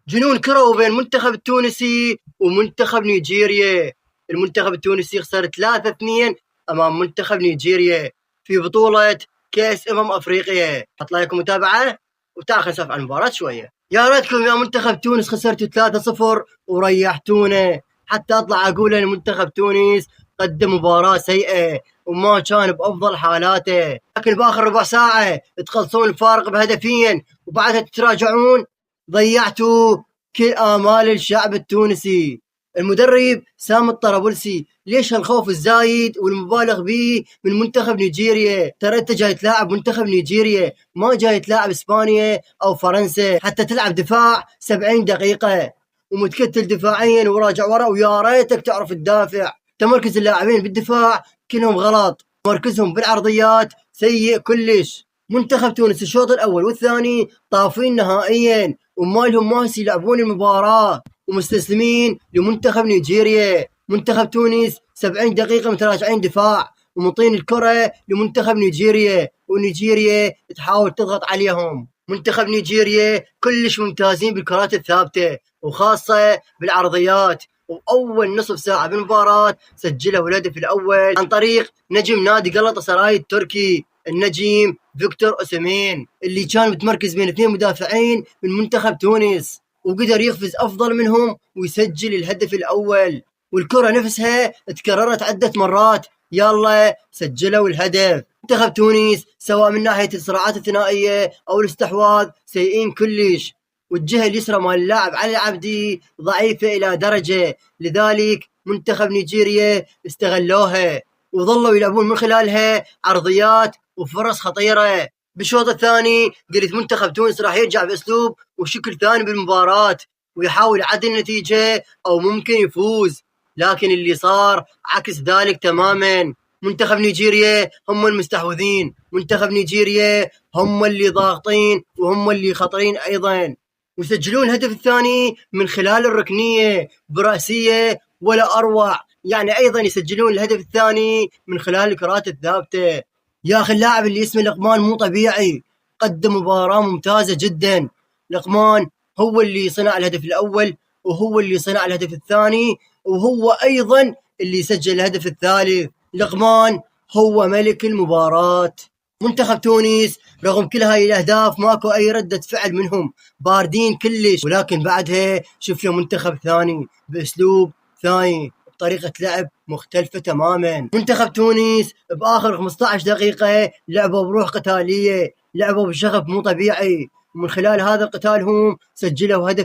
جنون كروي بين المنتخب التونسي ومنتخب نيجيريا. المنتخب التونسي خسر 3-2 أمام منتخب نيجيريا في بطولة كأس أفريقيا. أطلع لكم متابعة وتاخذ نسولف عن المباراة شوية. يا ريتكم يا منتخب تونس خسرتوا 3-0 وريحتونا، حتى أطلع أقول إن منتخب تونس قدم مباراة سيئة وما كان بأفضل حالاته، لكن بآخر ربع ساعة تخلصون الفارق بهدفين وبعدها تتراجعون. ضيعتوا كل آمال الشعب التونسي. المدرب سام الطرابلسي، ليش هالخوف الزايد والمبالغ به من منتخب نيجيريا؟ ترى انت جاي تلاعب منتخب نيجيريا، ما جاي تلاعب اسبانيا او فرنسا حتى تلعب دفاع 70 دقيقة ومتكتل دفاعيا وراجع ورا، ويا ريتك تعرف تدافع. تمركز اللاعبين بالدفاع كلهم غلط، مركزهم بالعرضيات سيء كلش. منتخب تونس الشوط الاول والثاني طافين نهائيا ومالهم ماس يلعبون المباراة ومستسلمين لمنتخب نيجيريا. منتخب تونس 70 دقيقة متراجعين دفاع ومطين الكرة لمنتخب نيجيريا، ونيجيريا تحاول تضغط عليهم. منتخب نيجيريا كلش ممتازين بالكرات الثابتة وخاصة بالعرضيات، وأول نصف ساعة بالمباراة سجلوا الهدف الأول عن طريق نجم نادي غلطة سراي التركي النجيم فيكتور أوسيمين، اللي كان متمركز بين 2 مدافعين من منتخب تونس، وقدر يقفز أفضل منهم ويسجل الهدف الأول. والكرة نفسها تكررت عدة مرات، يلا سجلوا الهدف. منتخب تونس سواء من ناحية الصراعات الثنائية أو الاستحواذ سيئين كلش، والجهة اليسرى مال اللاعب علي العبدي ضعيفة إلى درجة، لذلك منتخب نيجيريا استغلوها وظلوا يلعبون من خلالها عرضيات وفرص خطيرة. بالشوط الثاني قلت منتخب تونس راح يرجع بأسلوب وشكل ثاني بالمباراة ويحاول يعدل النتيجة أو ممكن يفوز، لكن اللي صار عكس ذلك تماما. منتخب نيجيريا هم المستحوذين، منتخب نيجيريا هم اللي ضاغطين وهم اللي خطرين أيضا، ويسجلون الهدف الثاني من خلال الركنية برأسية ولا أروع. يعني أيضا يسجلون الهدف الثاني من خلال الكرات الثابتة. يا أخي اللاعب اللي اسمه لقمان مو طبيعي، قدم مباراة ممتازة جدا. لقمان هو اللي صنع الهدف الأول وهو اللي صنع الهدف الثاني وهو أيضا اللي سجل الهدف الثالث. لقمان هو ملك المباراة. منتخب تونس رغم كل هاي الأهداف ماكو أي ردة فعل منهم، باردين كلش، ولكن بعدها شفنا منتخب ثاني بأسلوب ثاني بطريقة لعب مختلفة تماما. منتخب تونس بآخر 15 دقيقة لعبوا بروح قتالية، لعبوا بشغف مو طبيعي، ومن خلال هذا القتال هم سجلوا هدف